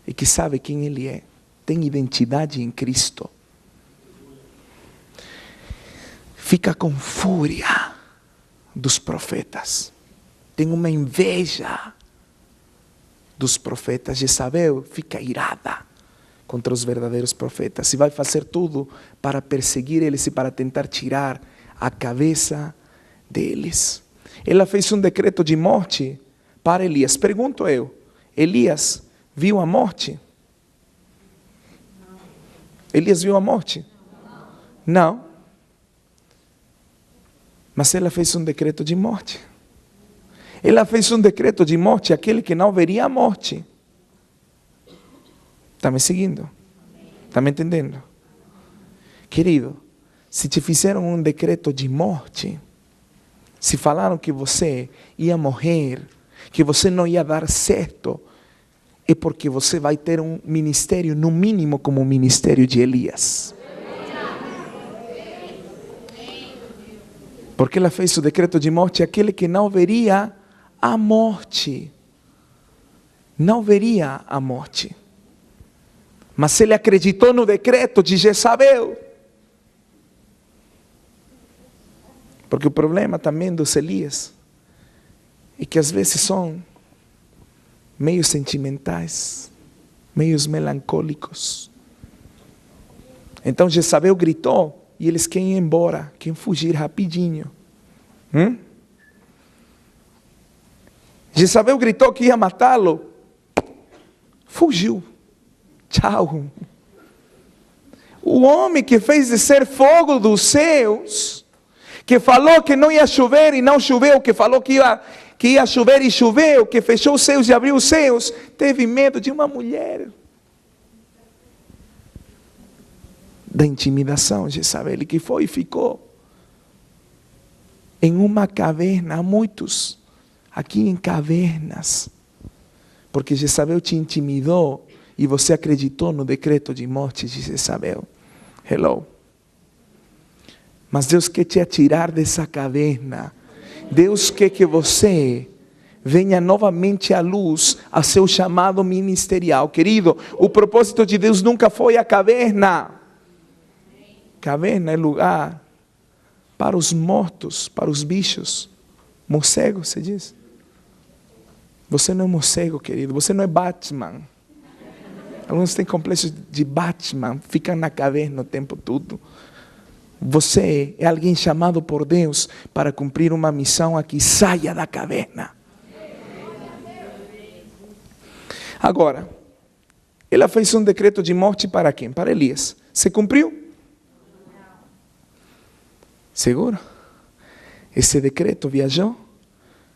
e que sabe quem Ele é, tem identidade em Cristo, fica com fúria dos profetas, tem uma inveja dos profetas. Jezabel fica irada contra os verdadeiros profetas e vai fazer tudo para perseguir eles e para tentar tirar a cabeça deles. Ela fez um decreto de morte para Elias. Pergunto eu, Elias viu a morte? Elias viu a morte? Não. Mas ela fez um decreto de morte. Ela fez um decreto de morte àquele que não veria a morte. Está me seguindo? Está me entendendo? Querido, se te fizeram um decreto de morte, se falaram que você ia morrer, que você não ia dar certo, é porque você vai ter um ministério, no mínimo como o ministério de Elias. Porque ela fez o decreto de morte àquele que não veria a morte. Não veria a morte. Mas ele acreditou no decreto de Jezabel. Porque o problema também dos Elias é que às vezes são meio sentimentais, meio melancólicos. Então Jezabel gritou e eles querem ir embora, querem fugir rapidinho. Jezabel gritou que ia matá-lo, fugiu. Tchau. O homem que fez descer fogo dos céus, que falou que não ia chover e não choveu, que falou que ia chover e choveu, que fechou os céus e abriu os céus, teve medo de uma mulher. Da intimidação, Jezabel, que foi e ficou em uma caverna. Há muitos aqui em cavernas, porque Jezabel te intimidou e você acreditou no decreto de morte de Jezabel. Hello. Mas Deus quer te atirar dessa caverna. Deus quer que você venha novamente à luz, a seu chamado ministerial. Querido, o propósito de Deus nunca foi a caverna. Caverna é lugar para os mortos, para os bichos. Morcego, você diz? Você não é morcego, querido. Você não é Batman. Alguns têm complexo de Batman, ficam na caverna o tempo todo. Você é alguém chamado por Deus para cumprir uma missão aqui. Saia da caverna. Agora, ela fez um decreto de morte para quem? Para Elias. Se cumpriu? Seguro? Esse decreto viajou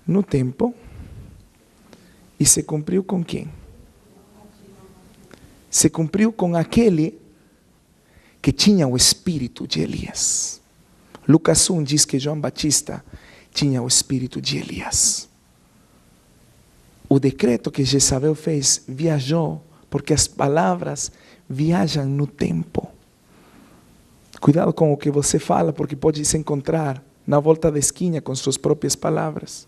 no tempo e se cumpriu com quem? Se cumpriu com aquele que tinha o espírito de Elias. Lucas 1 diz que João Batista tinha o espírito de Elias. O decreto que Jezabel fez viajou, porque as palavras viajam no tempo. Cuidado com o que você fala, porque pode se encontrar na volta da esquina com suas próprias palavras.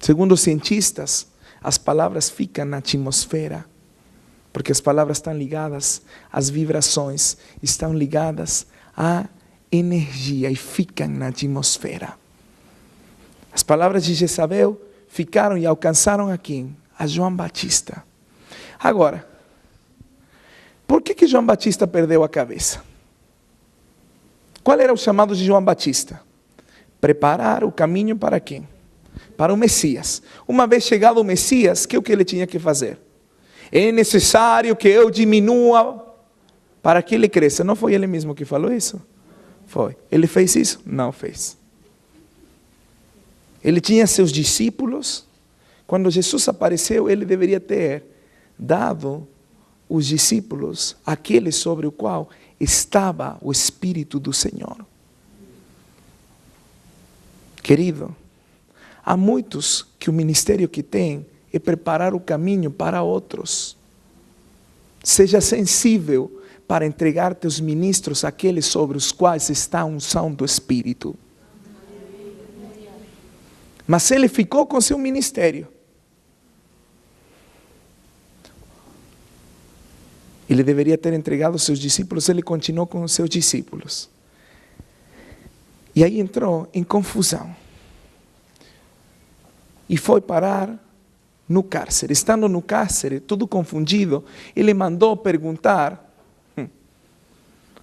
Segundo os cientistas, as palavras ficam na atmosfera, porque as palavras estão ligadas às vibrações, estão ligadas à energia e ficam na atmosfera. As palavras de Jezabel ficaram e alcançaram a quem? A João Batista. Agora, por que João Batista perdeu a cabeça? Qual era o chamado de João Batista? Preparar o caminho para quem? Para o Messias. Uma vez chegado o Messias, o que ele tinha que fazer? É necessário que eu diminua para que ele cresça. Não foi ele mesmo que falou isso? Foi. Ele fez isso? Não fez. Ele tinha seus discípulos. Quando Jesus apareceu, ele deveria ter dado os discípulos aquele sobre o qual estava o Espírito do Senhor. Querido, há muitos que o ministério que tem é preparar o caminho para outros. Seja sensível para entregar teus ministros àqueles sobre os quais está a unção do Espírito. Mas ele ficou com seu ministério. Ele deveria ter entregado aos seus discípulos, ele continuou com os seus discípulos. E aí entrou em confusão. E foi parar no cárcere. Estando no cárcere, tudo confundido, ele mandou perguntar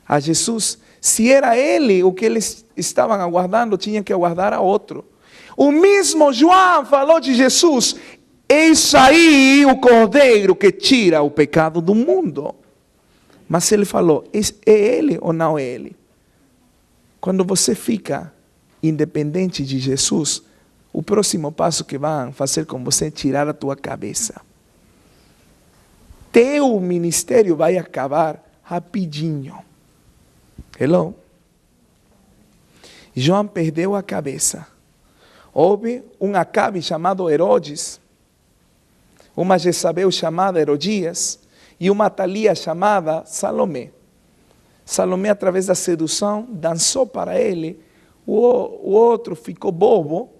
a Jesus se era ele o que eles estavam aguardando, tinha que aguardar a outro. O mesmo João falou de Jesus: eis aí o Cordeiro que tira o pecado do mundo. Mas ele falou: é ele ou não é ele? Quando você fica independente de Jesus, o próximo passo que vão fazer com você é tirar a tua cabeça. Teu ministério vai acabar rapidinho. Hello? João perdeu a cabeça. Houve um Acabe chamado Herodes, uma Jezabel chamada Herodias e uma Thalia chamada Salomé. Salomé, através da sedução, dançou para ele. O outro ficou bobo.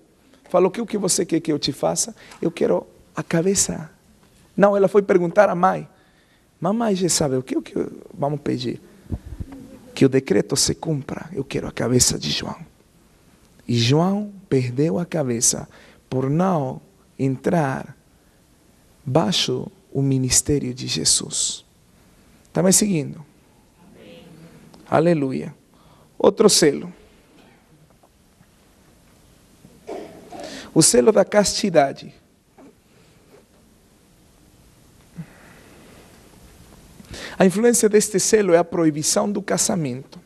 Falou: o que você quer que eu te faça? Eu quero a cabeça. Não, ela foi perguntar à mãe: mamãe Jezabel, o que vamos pedir? Que o decreto se cumpra. Eu quero a cabeça de João. E João perdeu a cabeça por não entrar baixo o ministério de Jesus. Está me seguindo? Amém. Aleluia. Outro selo. O selo da castidade. A influência deste selo é a proibição do casamento.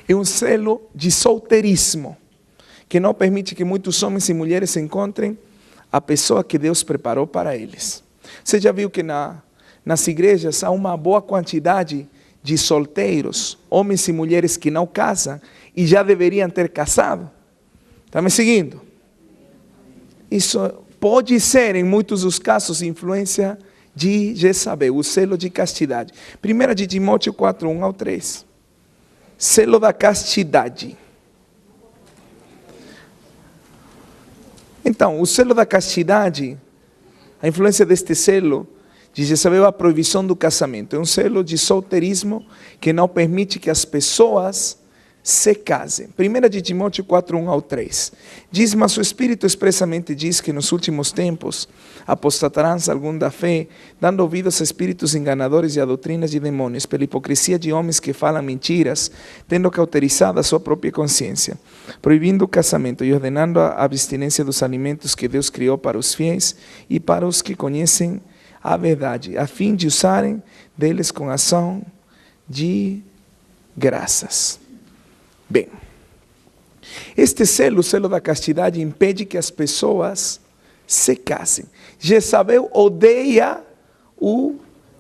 É um selo de solteirismo, que não permite que muitos homens e mulheres encontrem a pessoa que Deus preparou para eles. Você já viu que nas igrejas há uma boa quantidade de solteiros, homens e mulheres que não casam e já deveriam ter casado? Está me seguindo? Isso pode ser, em muitos dos casos, influência de Jezabel, o selo de castidade. 1 de Timóteo 4, 1 ao 3. Selo da castidade. Então, o selo da castidade, a influência deste selo de Jezabel é a proibição do casamento. É um selo de solteirismo que não permite que as pessoas se casem. 1 de Timóteo 4, 1 ao 3. Diz: mas o Espírito expressamente diz que nos últimos tempos apostatarão alguns da fé, dando ouvidos a espíritos enganadores e a doutrinas de demônios, pela hipocrisia de homens que falam mentiras, tendo cauterizado a sua própria consciência, proibindo o casamento e ordenando a abstinência dos alimentos que Deus criou para os fiéis e para os que conhecem a verdade, a fim de usarem deles com ação de graças. Bem, este selo, o selo da castidade, impede que as pessoas se casem. Jezabel odeia o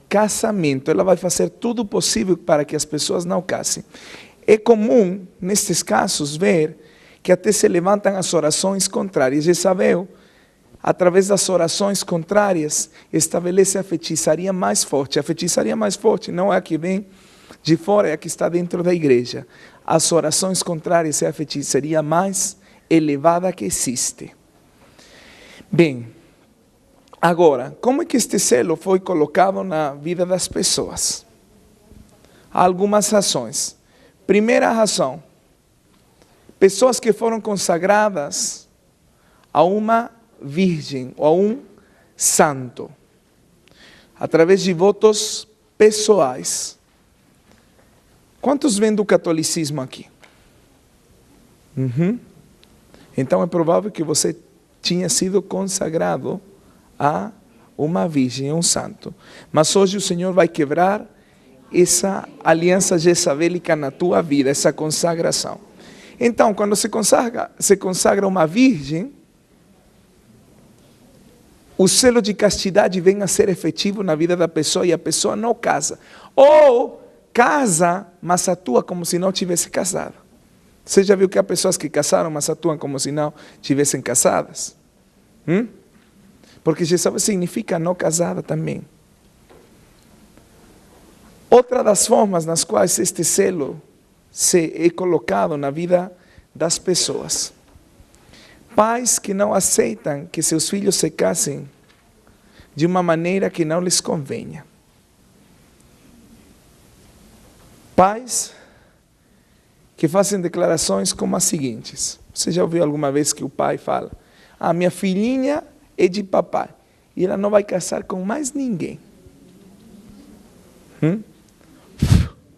casamento. Ela vai fazer tudo possível para que as pessoas não casem. É comum, nestes casos, ver que até se levantam as orações contrárias. Jezabel, através das orações contrárias, estabelece a feitiçaria mais forte. A feitiçaria mais forte não é a que vem de fora, é a que está dentro da igreja. As orações contrárias é a feitiçaria mais elevada que existe. Bem, agora, como é que este selo foi colocado na vida das pessoas? Há algumas razões. Primeira razão: pessoas que foram consagradas a uma virgem ou a um santo, através de votos pessoais. Quantos vêm do catolicismo aqui? Então é provável que você tinha sido consagrado a uma virgem, a um santo. Mas hoje o Senhor vai quebrar essa aliança jezabelica na tua vida, essa consagração. Então, quando se consagra uma virgem, o selo de castidade vem a ser efetivo na vida da pessoa e a pessoa não casa. Ou casa, mas atua como se não tivesse casado. Você já viu que há pessoas que casaram, mas atuam como se não tivessem casadas? Porque Jezabel significa não casada também. Outra das formas nas quais este selo é colocado na vida das pessoas. Pais que não aceitam que seus filhos se casem de uma maneira que não lhes convenha. Pais que fazem declarações como as seguintes. Você já ouviu alguma vez que o pai fala: minha filhinha é de papai e ela não vai casar com mais ninguém.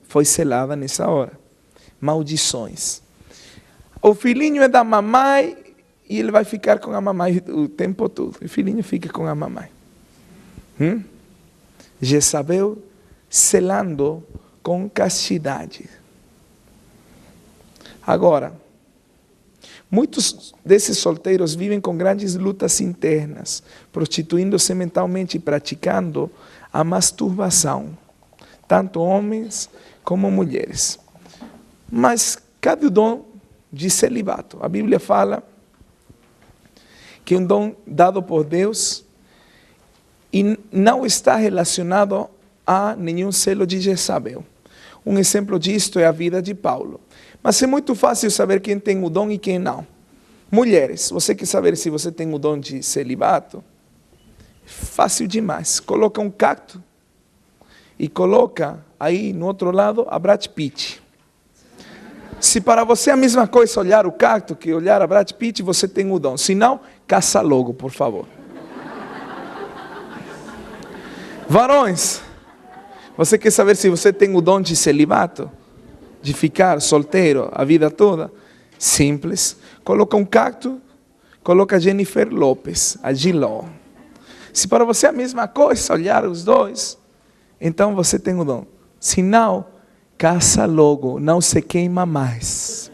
Foi selada nessa hora. Maldições. O filhinho é da mamãe e ele vai ficar com a mamãe o tempo todo. O filhinho fica com a mamãe. Jezabel selando com castidade. Agora, muitos desses solteiros vivem com grandes lutas internas, prostituindo-se mentalmente e praticando a masturbação, tanto homens como mulheres. Mas cadê o dom de celibato? A Bíblia fala que é um dom dado por Deus e não está relacionado a nenhum selo de Jezabel. Um exemplo disto é a vida de Paulo. Mas é muito fácil saber quem tem o dom e quem não. Mulheres, você quer saber se você tem o dom de celibato? Fácil demais. Coloca um cacto e coloca aí no outro lado a Brad Pitt. Se para você é a mesma coisa olhar o cacto que olhar a Brad Pitt, você tem o dom. Se não, caça logo, por favor. Varões, você quer saber se você tem o dom de celibato? De ficar solteiro a vida toda? Simples. Coloca um cacto, coloca Jennifer Lopez, a Giló. Se para você é a mesma coisa olhar os dois, então você tem o dom. Se não, caça logo, não se queima mais.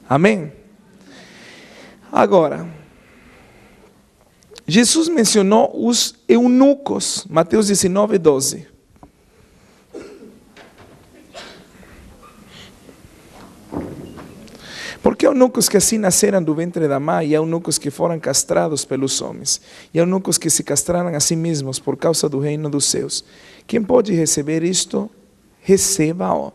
Amém? Agora, Jesus mencionou os eunucos, Mateus 19, 12. Porque eunucos que assim nasceram do ventre da mãe, e eunucos que foram castrados pelos homens, e eunucos que se castraram a si mesmos por causa do reino dos céus. Quem pode receber isto, receba-o.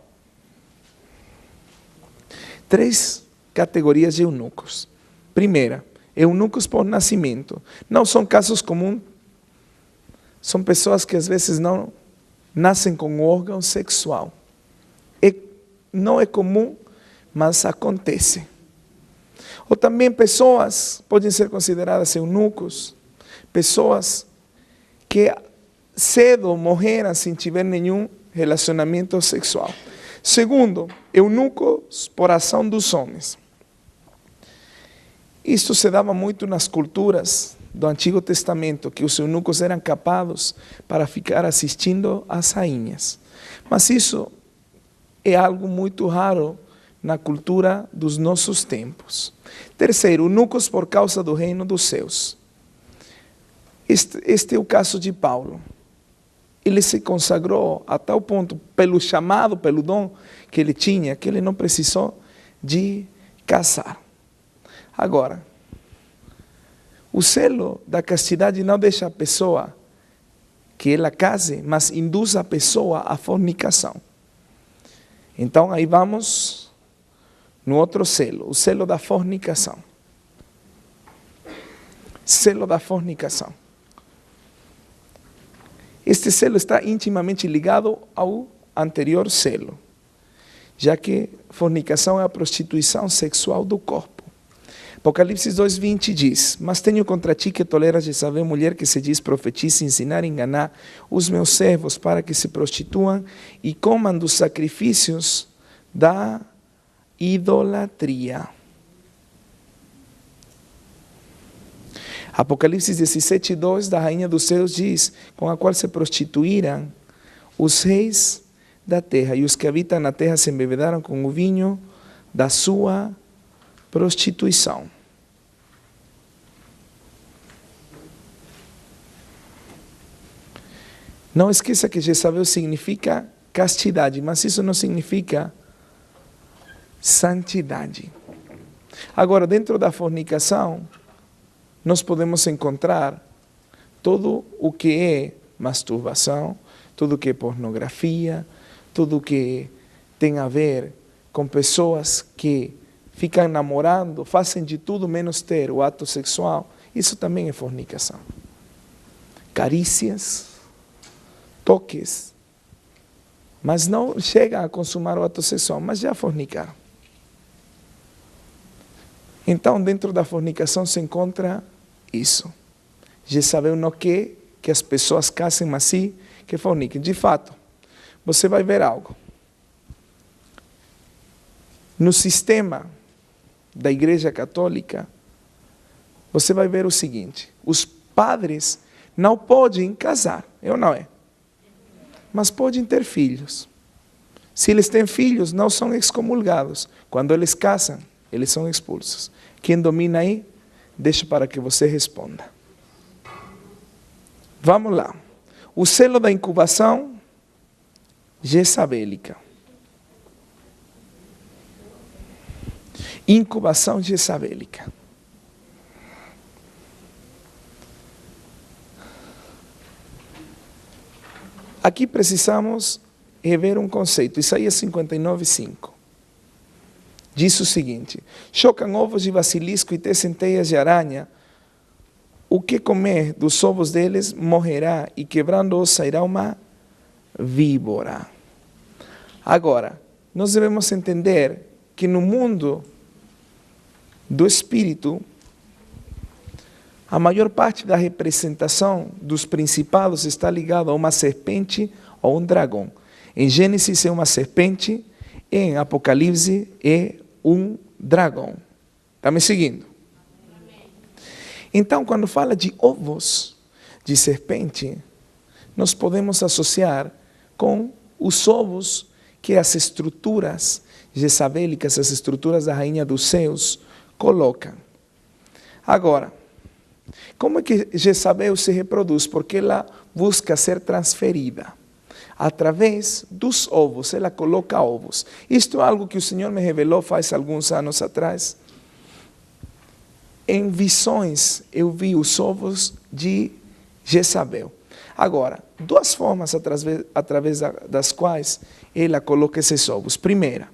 3 categorias de eunucos. Primeira, eunucos por nascimento. Não são casos comuns, são pessoas que às vezes não nascem com órgão sexual. Não é comum, mas acontece. Ou também pessoas podem ser consideradas eunucos, pessoas que cedo morreram sem tiver nenhum relacionamento sexual. Segundo, eunucos por ação dos homens. Isto se dava muito nas culturas do Antigo Testamento, que os eunucos eram capados para ficar assistindo às rainhas. Mas isso é algo muito raro na cultura dos nossos tempos. Terceiro, eunucos por causa do reino dos céus. Este é o caso de Paulo. Ele se consagrou a tal ponto, pelo chamado, pelo dom que ele tinha, que ele não precisou de casar. Agora, o selo da castidade não deixa a pessoa que ela case, mas induz a pessoa à fornicação. Então, aí vamos no outro selo, o selo da fornicação. Selo da fornicação. Este selo está intimamente ligado ao anterior selo, já que fornicação é a prostituição sexual do corpo. Apocalipse 2:20 diz: mas tenho contra ti que toleras Jezabel, mulher que se diz profetiza, ensinar e enganar os meus servos para que se prostituam e comam dos sacrifícios da idolatria. Apocalipse 17:2 da Rainha dos Céus diz: com a qual se prostituíram os reis da terra, e os que habitam na terra se embebedaram com o vinho da sua prostituição. Não esqueça que Jezabel significa castidade, mas isso não significa santidade. Agora, dentro da fornicação, nós podemos encontrar tudo o que é masturbação, tudo o que é pornografia, tudo o que tem a ver com pessoas que ficam namorando, fazem de tudo menos ter o ato sexual. Isso também é fornicação. Carícias, toques, mas não chega a consumar o ato sexual, mas já fornicaram. Então, dentro da fornicação se encontra isso. Jezabel não quer que as pessoas casem, mas sim que forniquem. De fato, você vai ver algo. No sistema da Igreja Católica, você vai ver o seguinte: os padres não podem casar, ou não é? Mas podem ter filhos. Se eles têm filhos, não são excomulgados. Quando eles casam, eles são expulsos. Quem domina aí, deixa para que você responda. Vamos lá. O selo da incubação jezabélica. Incubação jezabélica. Aqui precisamos rever um conceito. Isaías 59:5. Diz o seguinte: chocam ovos de basilisco e tecem teias de aranha. O que comer dos ovos deles morrerá, e quebrando-os sairá uma víbora. Agora, nós devemos entender que no mundo do espírito, a maior parte da representação dos principados está ligada a uma serpente ou um dragão. Em Gênesis é uma serpente, em Apocalipse é um dragão. Está me seguindo? Então, quando fala de ovos de serpente, nós podemos associar com os ovos que as estruturas jezabélicas, as estruturas da rainha dos céus, colocam. Agora, como é que Jezabel se reproduz? Porque ela busca ser transferida. Através dos ovos, ela coloca ovos. Isto é algo que o Senhor me revelou faz alguns anos atrás. Em visões, eu vi os ovos de Jezabel. Agora, duas formas através das quais ela coloca esses ovos. Primeira,